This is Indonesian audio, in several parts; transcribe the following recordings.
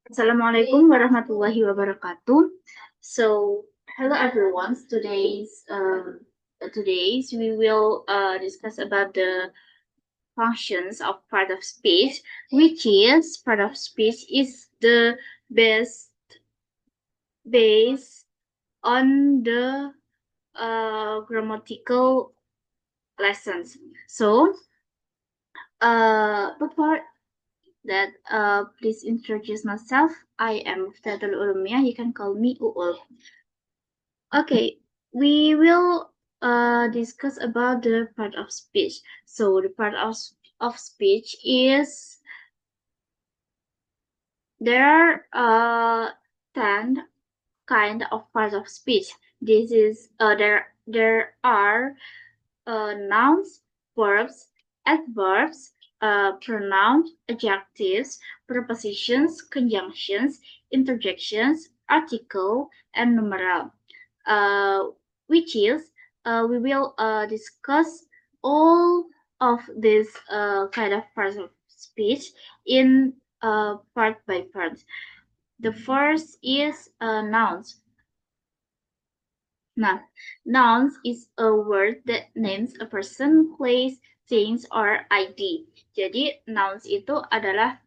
Assalamualaikum warahmatullahi wabarakatuh. So, hello everyone. Today's we will discuss about the functions of part of speech, which is part of speech is the best based on the grammatical lessons. So, before that, please introduce myself. I am Muftatul Ulumiyah. You can call me Uul. Okay, we will discuss about the part of speech. So the part of speech is there are 10 kind of parts of speech. This is there are nouns, verbs, adverbs, pronouns, adjectives, prepositions, conjunctions, interjections, article, and numeral. Which is we will discuss all of these kind of parts of speech in part by part. The first is nouns. Nah, nouns is a word that names a person, place, things, or ID. Jadi nouns itu adalah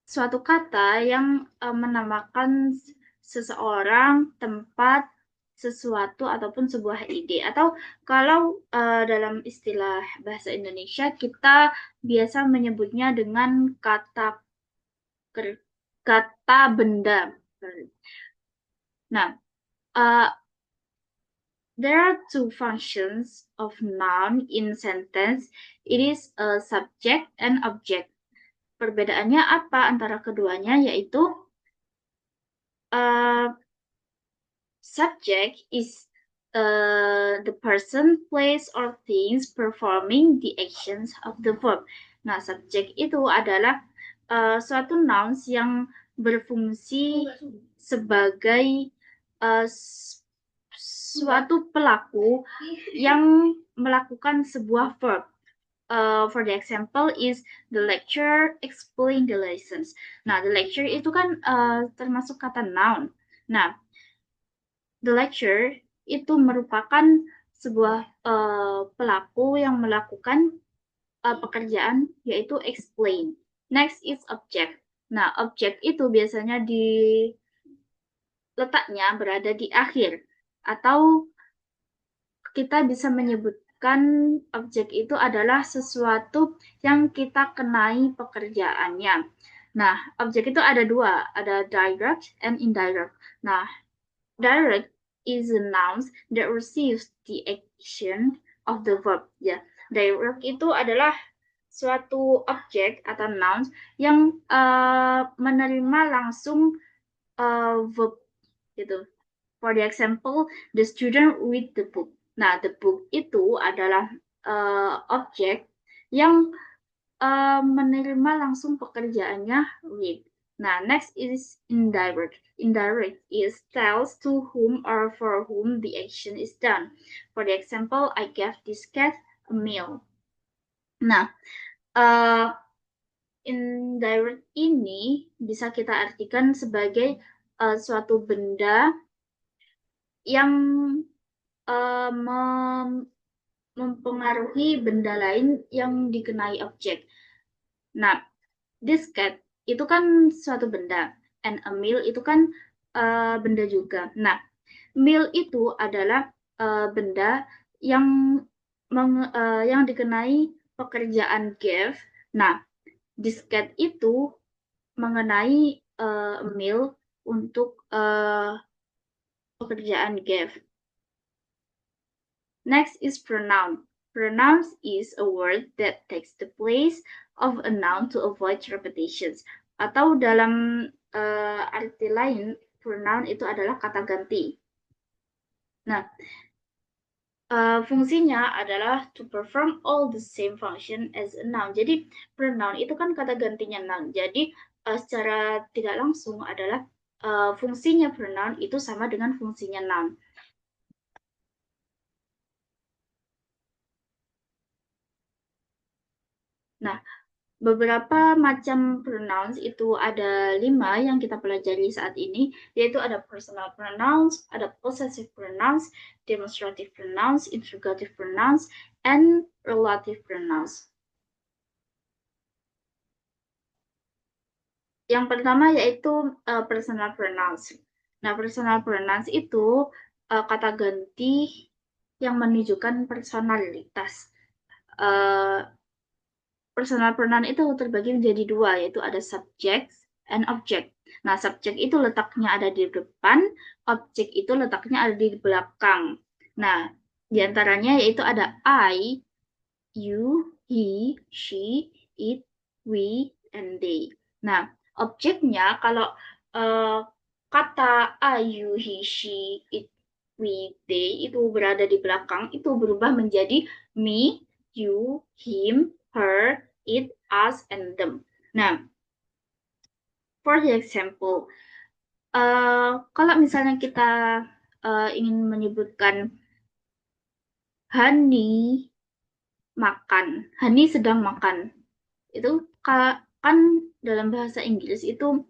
suatu kata yang menamakan seseorang, tempat, sesuatu ataupun sebuah ide. Atau kalau dalam istilah bahasa Indonesia kita biasa menyebutnya dengan kata benda. Nah, there are two functions of noun in sentence. It is a subject and object. Perbedaannya apa antara keduanya? Yaitu subject is the person, place, or things performing the actions of the verb. Nah, subjek itu adalah suatu nouns yang berfungsi sebagai suatu pelaku yang melakukan sebuah verb. For the example is the lecturer explain the lessons. Nah, the lecture itu kan termasuk kata noun. Nah, the lecturer itu merupakan sebuah pelaku yang melakukan pekerjaan yaitu explain. Next is object. Nah, object itu biasanya letaknya berada di akhir atau kita bisa menyebutkan objek itu adalah sesuatu yang kita kenai pekerjaannya. Nah, objek itu ada dua, ada direct and indirect. Nah, direct is a noun that receives the action of the verb. Ya, direct itu adalah suatu objek atau noun yang menerima langsung verb gitu. For the example, the student read the book. Nah, the book itu adalah objek yang menerima langsung pekerjaannya read. Nah, next is indirect. Indirect is tells to whom or for whom the action is done. For the example, I gave this cat a meal. Nah, indirect ini bisa kita artikan sebagai suatu benda yang mempengaruhi benda lain yang dikenai objek. Nah, this cat itu kan suatu benda, and a meal itu kan benda juga. Nah, meal itu adalah benda yang yang dikenai pekerjaan give. Nah, this cat itu mengenai meal untuk pekerjaan give. Next is pronoun. Pronouns is a word that takes the place of a noun to avoid repetitions. Atau dalam arti lain, pronoun itu adalah kata ganti. Nah, fungsinya adalah to perform all the same function as a noun. Jadi, pronoun itu kan kata gantinya noun. Jadi, secara tidak langsung adalah fungsinya pronoun itu sama dengan fungsinya noun. Nah, beberapa macam pronouns itu ada 5 yang kita pelajari saat ini, yaitu ada personal pronouns, ada possessive pronouns, demonstrative pronouns, interrogative pronouns, and relative pronouns. Yang pertama yaitu personal pronouns. Nah, personal pronouns itu kata ganti yang menunjukkan personalitas. Uh, Personal pronoun itu terbagi menjadi dua, yaitu ada subject and object. Nah, subject itu letaknya ada di depan, object itu letaknya ada di belakang. Nah, diantaranya yaitu ada I, you, he, she, it, we, and they. Nah, objeknya kalau uh, kata I, you, he, she, it, we, they itu berada di belakang, itu berubah menjadi me, you, him, her, it, us, and them. Nah, for example, kalau misalnya kita ingin menyebutkan Hani makan, Hani sedang makan, itu kan dalam bahasa Inggris itu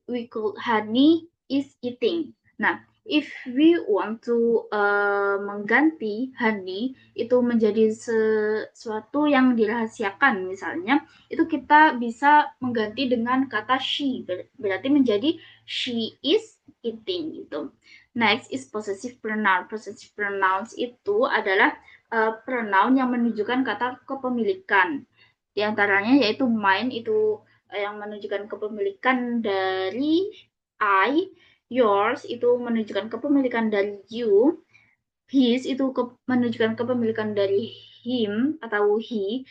we call honey is eating. Nah, if we want to mengganti honey itu menjadi sesuatu yang dirahasiakan misalnya, itu kita bisa mengganti dengan kata she, berarti menjadi she is eating gitu. Next is possessive pronoun. Possessive pronouns itu adalah pronoun yang menunjukkan kata kepemilikan. Di antaranya yaitu mine itu yang menunjukkan kepemilikan dari I, yours itu menunjukkan kepemilikan dari you, his itu menunjukkan kepemilikan dari him atau he,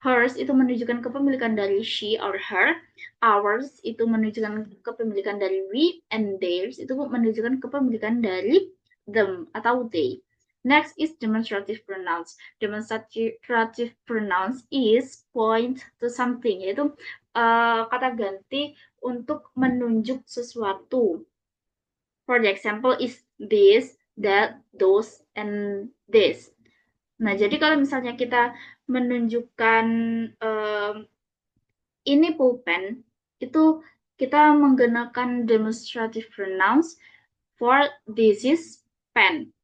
hers itu menunjukkan kepemilikan dari she or her, ours itu menunjukkan kepemilikan dari we, and theirs itu menunjukkan kepemilikan dari them atau they. Next is demonstrative pronouns. Demonstrative pronouns is point to something, yaitu kata ganti untuk menunjuk sesuatu. For the example is this, that, those, and this. Nah, jadi kalau misalnya kita menunjukkan um, ini pulpen, itu kita menggunakan demonstrative pronouns for this is pen.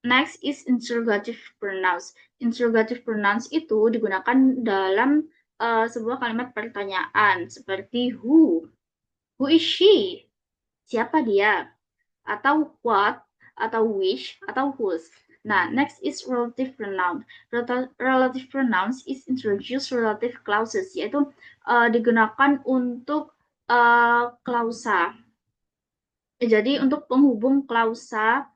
Next is interrogative pronouns. Interrogative pronouns itu digunakan dalam sebuah kalimat pertanyaan seperti who is she, siapa dia, atau what, atau which, atau whose. Nah, next is relative pronoun. Relative pronouns is introduce relative clauses, yaitu digunakan untuk klausa. Jadi untuk penghubung klausa,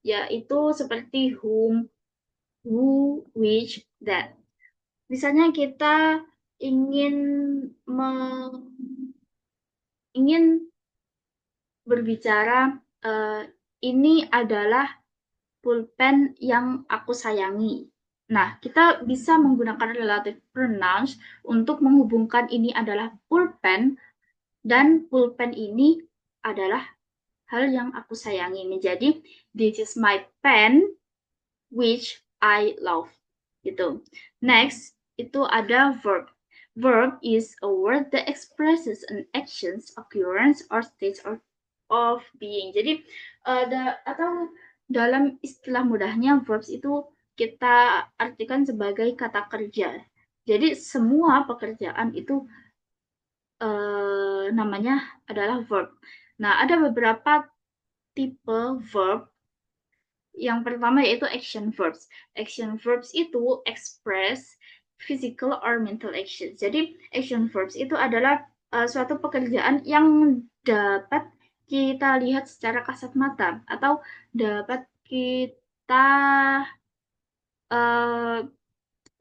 yaitu seperti whom, who, which, that. Misalnya kita ingin ingin berbicara ini adalah pulpen yang aku sayangi. Nah, kita bisa menggunakan relative pronouns untuk menghubungkan ini adalah pulpen dan pulpen ini adalah hal yang aku sayangi. Menjadi this is my pen which I love. Gitu. Next, itu ada verb. Verb is a word that expresses an actions, occurrence, or state of being. Jadi, atau dalam istilah mudahnya, verbs itu kita artikan sebagai kata kerja. Jadi, semua pekerjaan itu namanya adalah verb. Nah, ada beberapa tipe verb. Yang pertama yaitu action verbs. Action verbs itu express physical or mental action. Jadi action verbs itu adalah suatu pekerjaan yang dapat kita lihat secara kasat mata atau dapat kita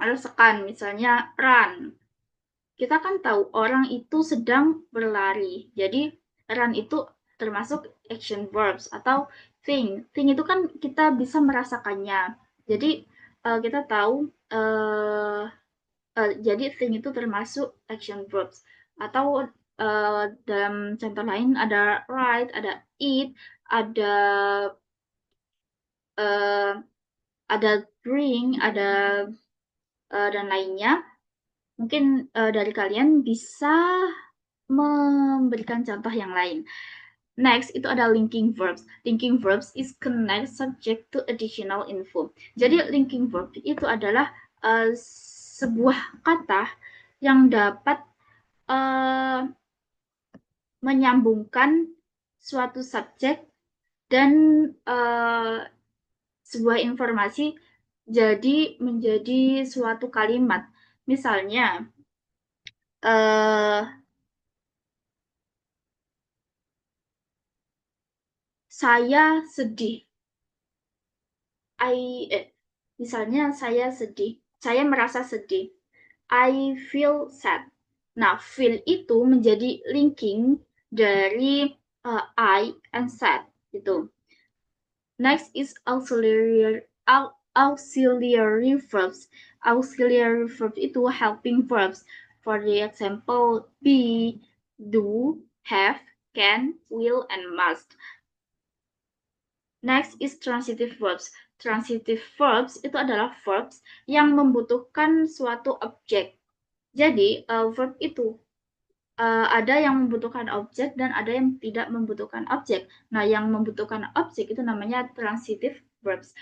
rasakan. Misalnya run. Kita kan tahu orang itu sedang berlari. Jadi run itu termasuk action verbs atau think. Think itu kan kita bisa merasakannya. Jadi kita tahu jadi think itu termasuk action verbs. Atau dalam contoh lain ada write, ada eat, ada ada bring, ada dan lainnya. Mungkin dari kalian bisa memberikan contoh yang lain. Next, itu ada linking verbs. Linking verbs is connect subject to additional info. Jadi, linking verb itu adalah sebuah kata yang dapat menyambungkan suatu subjek dan sebuah informasi jadi menjadi suatu kalimat. Misalnya, saya sedih. Misalnya saya sedih. Saya merasa sedih. I feel sad. Nah, feel itu menjadi linking dari I and sad gitu. Next is auxiliary verbs. Auxiliary verbs itu helping verbs. For the example, be, do, have, can, will, and must. Next is transitive verbs. Transitive verbs itu adalah verbs yang membutuhkan suatu objek. Jadi, verb itu ada yang membutuhkan objek dan ada yang tidak membutuhkan objek. Nah, yang membutuhkan objek itu namanya transitive verbs.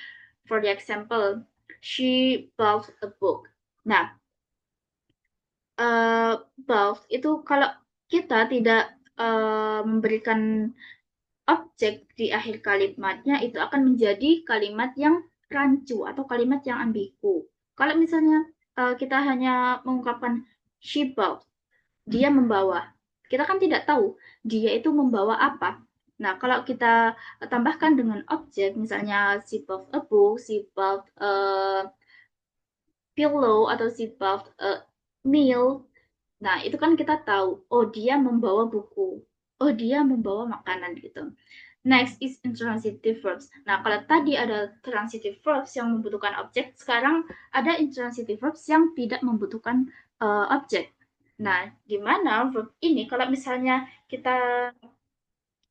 For the example, she bought a book. Nah, bought itu kalau kita tidak memberikan objek di akhir kalimatnya, itu akan menjadi kalimat yang rancu atau kalimat yang ambigu. Kalau misalnya kita hanya mengungkapkan she bought, dia membawa. Kita kan tidak tahu dia itu membawa apa. Nah, kalau kita tambahkan dengan objek, misalnya she bought a book, she bought a pillow, atau she bought a meal. Nah, itu kan kita tahu, oh dia membawa buku, oh dia membawa makanan gitu. Next is intransitive verbs. Nah, kalau tadi ada transitive verbs yang membutuhkan objek, sekarang ada intransitive verbs yang tidak membutuhkan objek. Nah, gimana verb ini kalau misalnya kita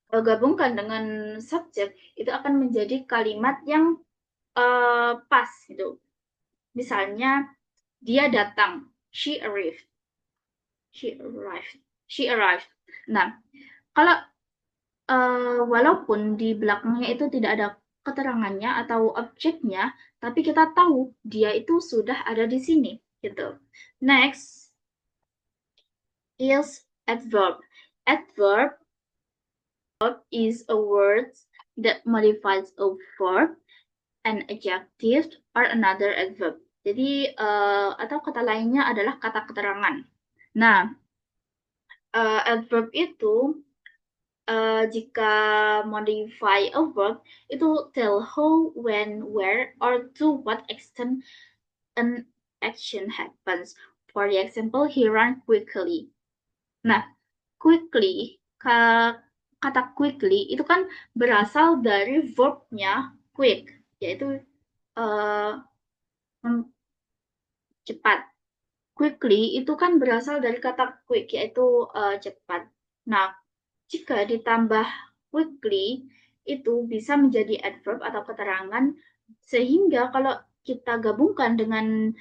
gabungkan dengan subjek, itu akan menjadi kalimat yang pas gitu. Misalnya, dia datang, she arrived. She arrived. She arrived. Nah, kalau walaupun di belakangnya itu tidak ada keterangannya atau objeknya, tapi kita tahu dia itu sudah ada di sini, gitu. Next is adverb. Adverb is a word that modifies a verb, an adjective, or another adverb. Jadi, atau kata lainnya adalah kata keterangan. Nah, adverb itu jika modify a verb itu tell how, when, where, or to what extent an action happens. For example, he ran quickly. Nah, quickly, kata quickly itu kan berasal dari verbnya quick, yaitu cepat. Quickly itu kan berasal dari kata quick, yaitu cepat. Nah, jika ditambah quickly, itu bisa menjadi adverb atau keterangan, sehingga kalau kita gabungkan dengan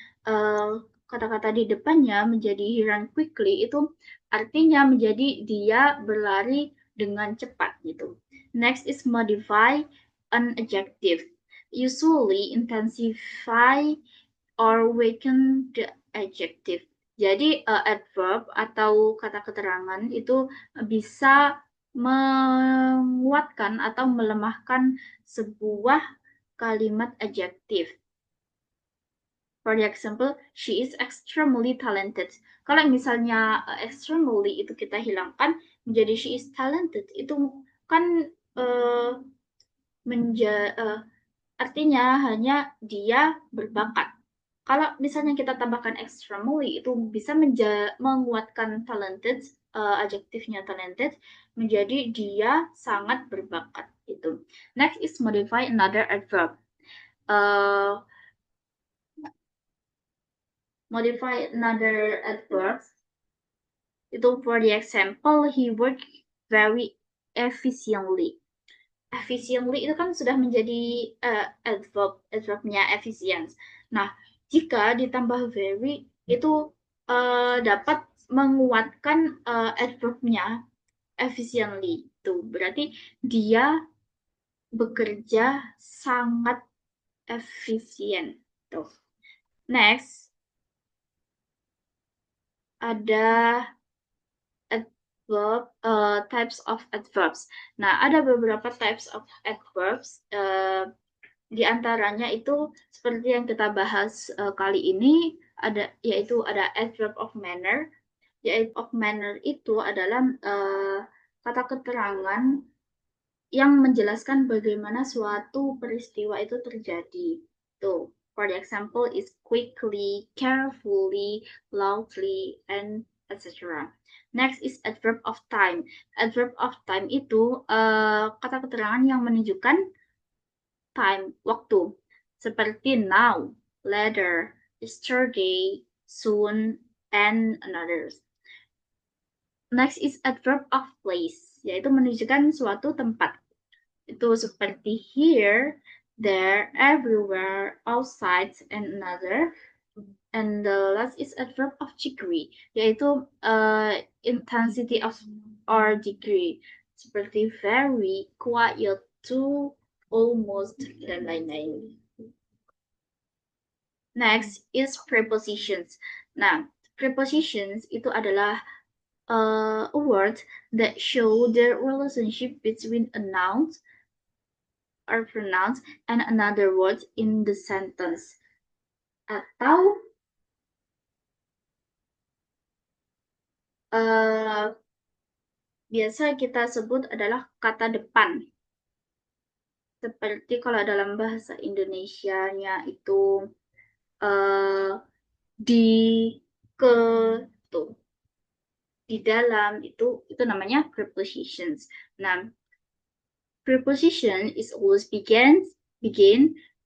kata-kata di depannya menjadi he ran quickly, itu artinya menjadi dia berlari dengan cepat gitu. Next is modify an adjective. Usually intensify or weaken the adjective. Jadi adverb atau kata keterangan itu bisa menguatkan atau melemahkan sebuah kalimat adjektif. For example, she is extremely talented. Kalau misalnya extremely itu kita hilangkan menjadi she is talented, itu kan artinya hanya dia berbakat. Kalau misalnya kita tambahkan extremely, itu bisa menguatkan talented, adjektifnya talented, menjadi dia sangat berbakat. Itu. Next is modify another adverb. Modify another adverb. Itu for the example, he worked very efficiently. efficiently itu kan sudah menjadi adverbnya efficient. Nah, jika ditambah very itu dapat menguatkan adverbnya efficiently. Itu berarti dia bekerja sangat efisien. Tuh. Next, ada adverb, types of adverbs. Nah, ada beberapa types of adverbs. Di antaranya itu seperti yang kita bahas kali ini, yaitu ada adverb of manner. Yaitu of manner itu adalah kata keterangan yang menjelaskan bagaimana suatu peristiwa itu terjadi. Tuh, for example is quickly, carefully, loudly, and etc. Next is adverb of time. Adverb of time itu kata keterangan yang menunjukkan time, waktu. Seperti now, later, yesterday, soon, and another. Next is adverb of place, yaitu menunjukkan suatu tempat. Itu seperti here, there, everywhere, outside, and another. And the last is adverb of degree, yaitu intensity of or degree. Seperti very, quiet, too, almost, dan lain-lain. Next is prepositions. Nah, prepositions itu adalah a word that show the relationship between a noun or pronouns and another word in the sentence. Atau biasa kita sebut adalah kata depan. Seperti kalau dalam bahasa Indonesianya itu di, ke, tuh, di dalam itu namanya prepositions. Nah, preposition is always begin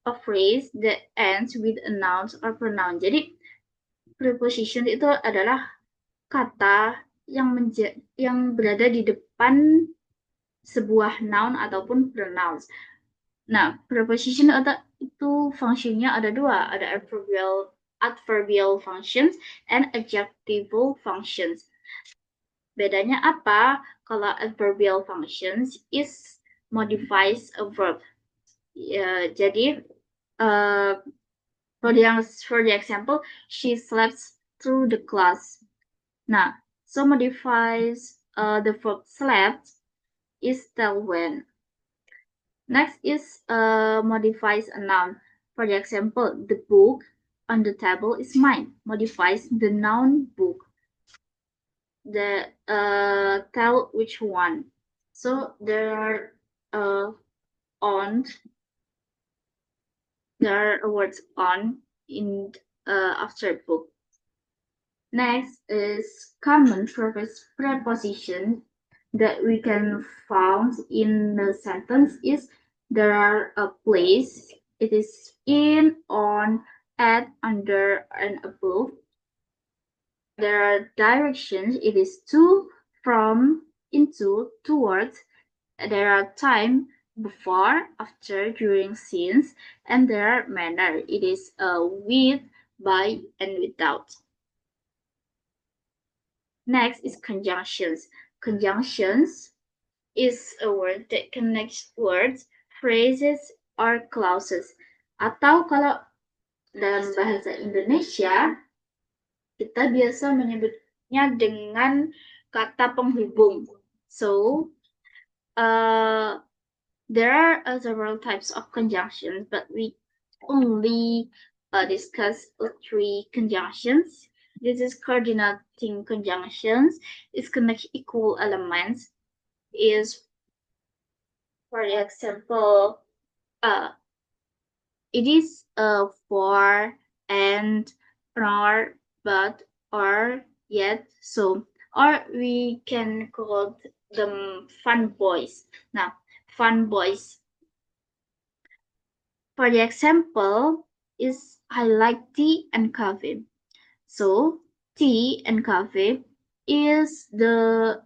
a phrase that ends with a noun or pronoun. Jadi preposition itu adalah kata yang berada di depan sebuah noun ataupun pronouns. Nah, preposition itu fungsinya ada dua, ada adverbial functions and adjectival functions. Bedanya apa? Kalau adverbial functions is modifies a verb. Ya, jadi for the example, she slept through the class. Nah, so modifies the verb slept is tell when. Next is modifies a noun. For the example, the book on the table is mine. Modifies the noun book. The tell which one. So there are on. There are words on in after book. Next is common preposition that we can found in the sentence is there are a place, it is in, on, at, under, and above. There are directions, it is to, from, into, towards. There are time, before, after, during, since, and there are manner, it is with, by, and without. Next is conjunctions. Conjunctions is a word that connects words, phrases, or clauses. Atau kalau dalam bahasa Indonesia, kita biasa menyebutnya dengan kata penghubung. So, there are several types of conjunctions, but we only discuss 3 conjunctions. This is coordinating conjunctions. Is connect equal elements. Is, for example, it is for, and, nor, but, or, yet, so, or we can call them fun boys. Now, fun boys. For the example is I like tea and coffee. So tea and coffee is the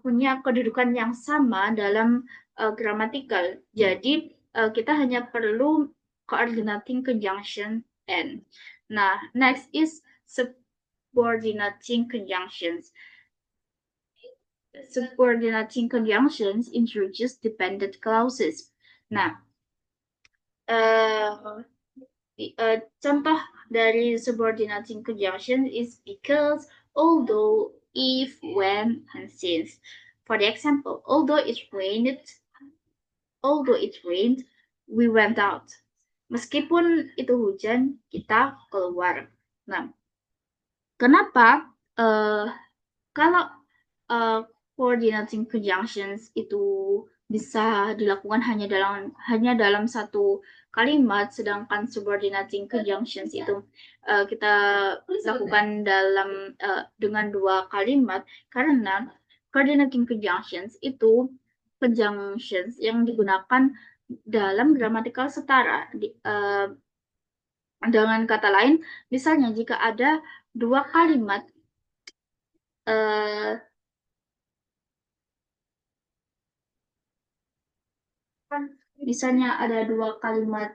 punya kedudukan yang sama dalam gramatikal. Jadi kita hanya perlu coordinating conjunction and. Nah, next is subordinating conjunctions. Subordinating conjunctions introduce dependent clauses. Nah, contoh dari subordinating conjunction is because, although, if, when, and since. For the example, although it rained, we went out. Meskipun itu hujan, kita keluar. Nah, kenapa kalau coordinating conjunctions itu bisa dilakukan hanya dalam satu kalimat, sedangkan subordinating conjunctions itu kita lakukan dengan dua kalimat, karena coordinating conjunctions itu conjunctions yang digunakan dalam gramatikal setara. Dengan kata lain, misalnya jika ada dua kalimat misalnya ada dua kalimat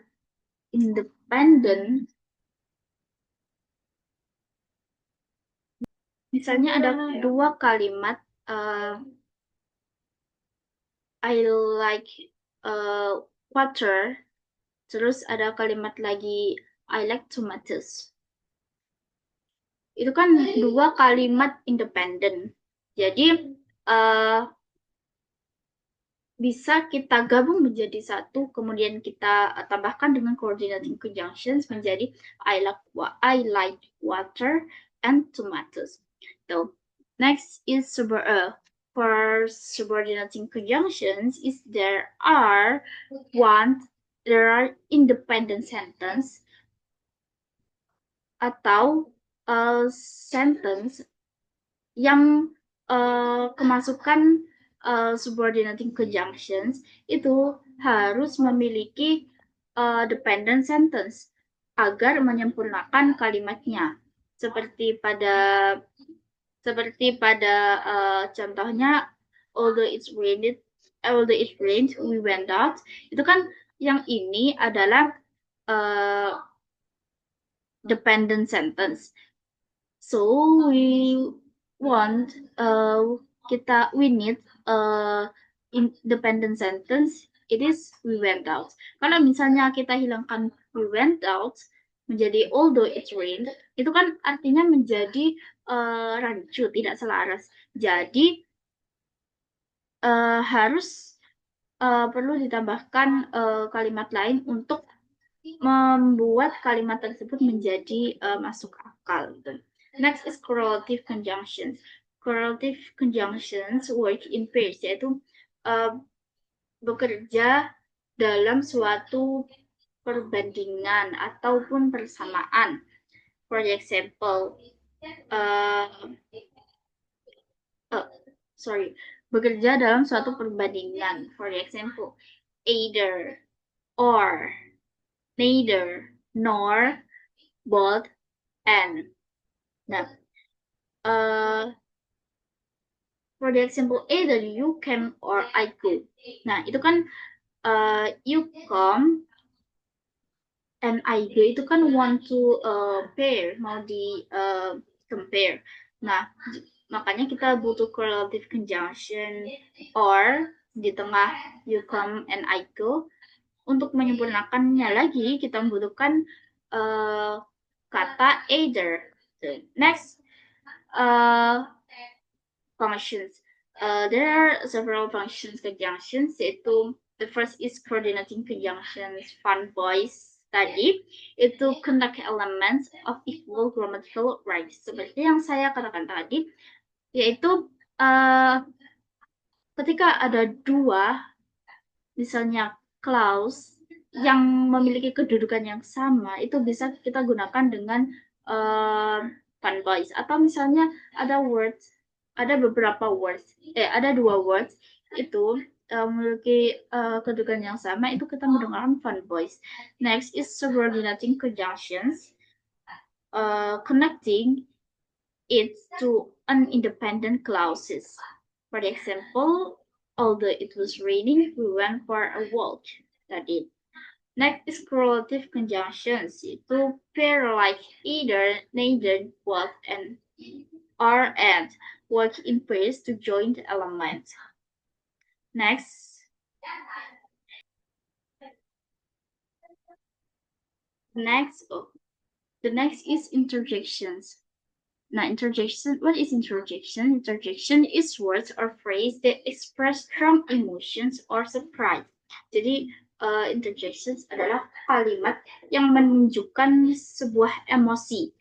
independen, misalnya ada dua kalimat I like water, terus ada kalimat lagi I like tomatoes. Itu kan dua kalimat independen. Jadi bisa kita gabung menjadi satu, kemudian kita tambahkan dengan coordinating conjunctions menjadi I like water and tomatoes. So next is for subordinating conjunctions is there are independent sentence atau sentence yang kemasukan subordinating conjunctions itu harus memiliki dependent sentence agar menyempurnakan kalimatnya. Seperti pada contohnya, although it rained, we went out. Itu kan yang ini adalah dependent sentence. So we need independent sentence. It is we went out. Kalau misalnya kita hilangkan we went out menjadi although it rained, itu kan artinya menjadi rancu, tidak selaras. Jadi harus perlu ditambahkan kalimat lain untuk membuat kalimat tersebut menjadi masuk akal. Gitu. Next is correlative conjunctions. Correlative conjunctions work in pairs, yaitu bekerja dalam suatu perbandingan ataupun persamaan. For example, bekerja dalam suatu perbandingan. For example, either, or, neither, nor, both, and. Nah, for the example, either you came or I go. Nah, itu kan you come and I go itu kan want to pair, mau di compare. Nah, makanya kita butuh correlative conjunction or di tengah you come and I go. Untuk menyempurnakannya lagi, kita membutuhkan kata either. So, next, functions. There are several functions conjunctions, yaitu the first is coordinating conjunctions. Fun boys tadi itu connect elements of equal grammatical rights. Seperti yang saya katakan tadi, yaitu ketika ada dua, misalnya clause yang memiliki kedudukan yang sama, itu bisa kita gunakan dengan fun boys. Atau misalnya ada dua words itu memiliki kedudukan yang sama, itu kita menggunakan fun boys. Next is subordinating conjunctions, connecting it to an independent clauses. For example, although it was raining, we went for a walk. Tadi. Next is correlative conjunctions. Itu pair like either, neither, both, and or and work in pairs to join the element. Next, the next is interjections. Now, interjection. What is interjection? Interjection is words or phrase that express strong emotions or surprise. Jadi, interjections adalah kalimat yang menunjukkan sebuah emosi.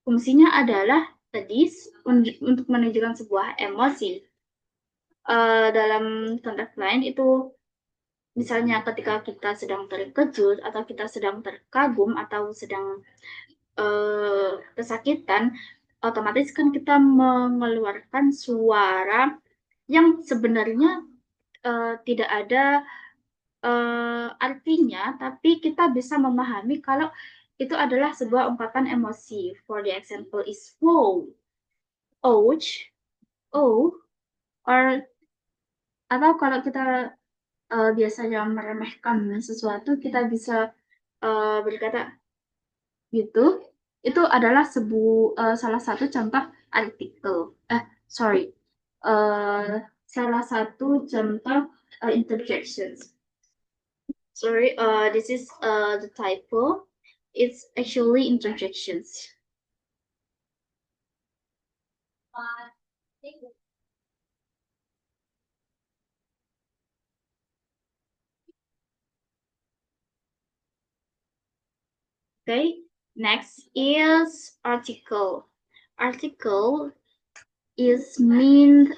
Fungsinya adalah tadi untuk menunjukkan sebuah emosi. Dalam konteks lain itu misalnya ketika kita sedang terkejut atau kita sedang terkagum atau sedang kesakitan, otomatis kan kita mengeluarkan suara yang sebenarnya tidak ada artinya, tapi kita bisa memahami kalau itu adalah sebuah ungkapan emosi. For the example is wow, ouch, oh, or atau kalau kita biasanya meremehkan sesuatu, kita bisa berkata gitu. Itu adalah salah satu contoh artikel. Sorry. Salah satu contoh interjections. Sorry, this is the typo. It's actually interjections. Okay, next is article. Article is mean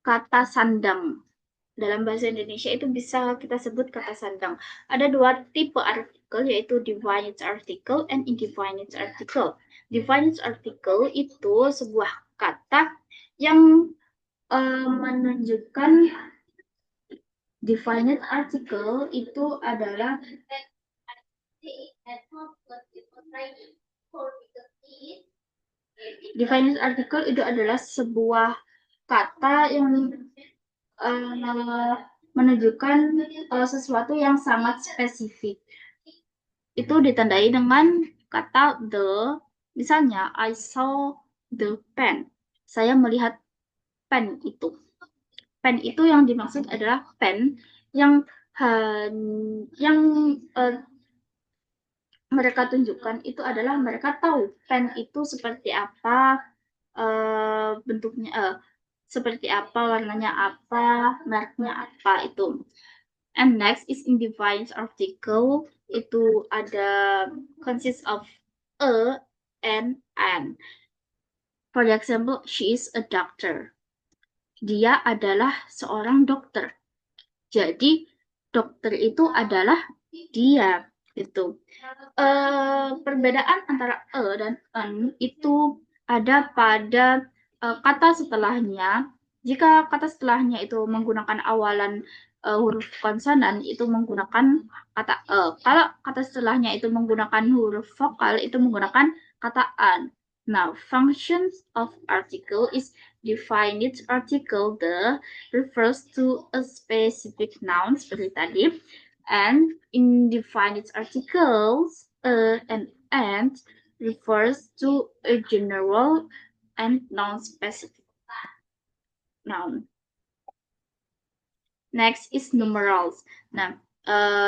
kata sandang. Dalam bahasa Indonesia itu bisa kita sebut kata sandang. Ada dua tipe artikel, yaitu definite article and indefinite article. Definite article itu sebuah kata yang menunjukkan definite article itu adalah definite article itu adalah sebuah kata yang menunjukkan sesuatu yang sangat spesifik. Itu ditandai dengan kata the. Misalnya, I saw the pen. Saya melihat pen itu. Pen itu yang dimaksud adalah pen yang mereka tunjukkan itu adalah mereka tahu pen itu seperti apa, bentuknya, seperti apa, warnanya apa, mereknya apa itu. And next is indefinite article. Itu ada consists of a and an. For example, she is a doctor. Dia adalah seorang dokter. Jadi dokter itu adalah dia gitu. Perbedaan antara a dan an itu ada pada kata setelahnya. Jika kata setelahnya itu menggunakan awalan huruf konsonan, itu menggunakan kata e. Kalau kata setelahnya itu menggunakan huruf vokal, itu menggunakan kata an. Now, functions of article is definite article the refers to a specific noun seperti tadi, and indefinite articles and refers to a general and non-specific noun. Next is numerals. Nah,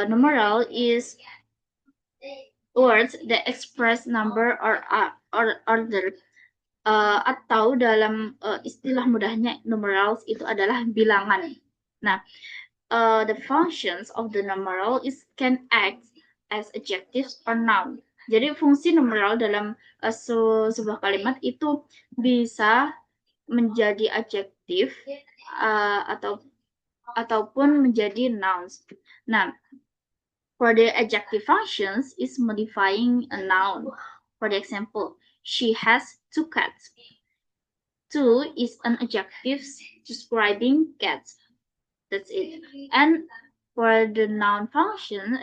numeral is words that express number or order. Atau dalam istilah mudahnya, numerals itu adalah bilangan. Nah, the functions of the numeral is can act as adjectives or noun. Jadi fungsi numeral dalam sebuah kalimat itu bisa menjadi adjektif ataupun menjadi nouns. Nah, for the adjective functions is modifying a noun. For the example, she has 2 cats. 2 is an adjective describing cats. That's it. And for the noun function,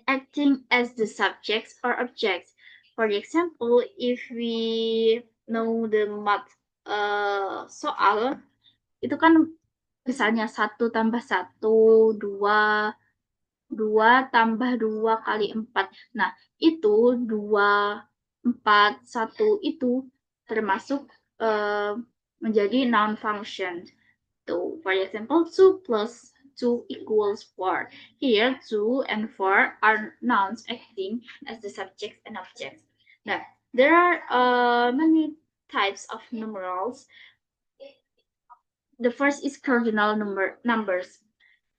acting as the subjects or objects. For example, if we know the math soal, itu kan misalnya 1 tambah 1, 2, 2 tambah 2 kali 4. Nah, itu 2, 4, 1 itu termasuk menjadi noun function. So, for example, 2 plus 2 equals 4. Here, 2 and 4 are nouns acting as the subjects and objects. Now, there are many types of numerals. The first is cardinal numbers.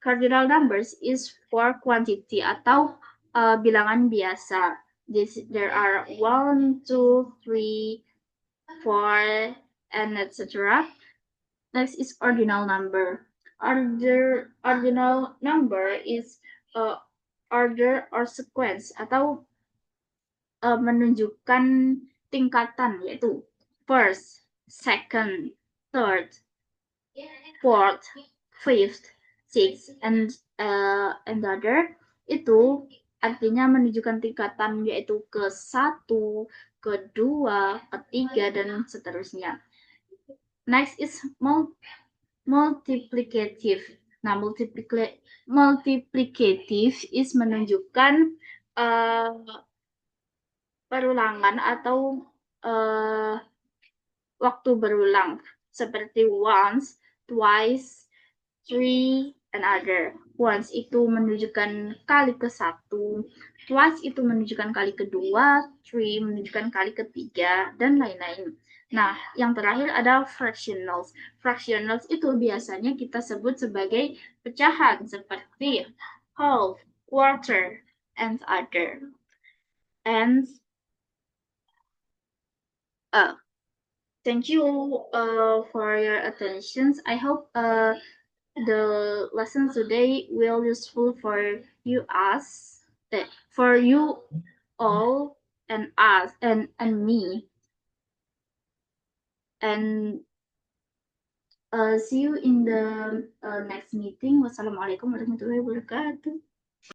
Cardinal numbers is for quantity atau bilangan biasa. There are 1, 2, 3, 4, and etc. Next is ordinal number. Ordinal number is order or sequence atau menunjukkan tingkatan, yaitu first, second, third, fourth, fifth, sixth, and other. Itu artinya menunjukkan tingkatan, yaitu ke 1, kedua, ketiga, dan seterusnya. Next is multiplicative. Nah, multiplicative is menunjukkan perulangan atau waktu berulang, seperti once, twice, three, and other. Once itu menunjukkan kali ke-1, twice itu menunjukkan kali kedua, three menunjukkan kali ketiga, dan lain-lain. Nah, yang terakhir ada fractionals. Fractionals itu biasanya kita sebut sebagai pecahan, seperti half, quarter, and other. And thank you for your attention. I hope the lesson today will useful for you for you all and us and me. And see you in the next meeting. Wassalamualaikum warahmatullahi wabarakatuh.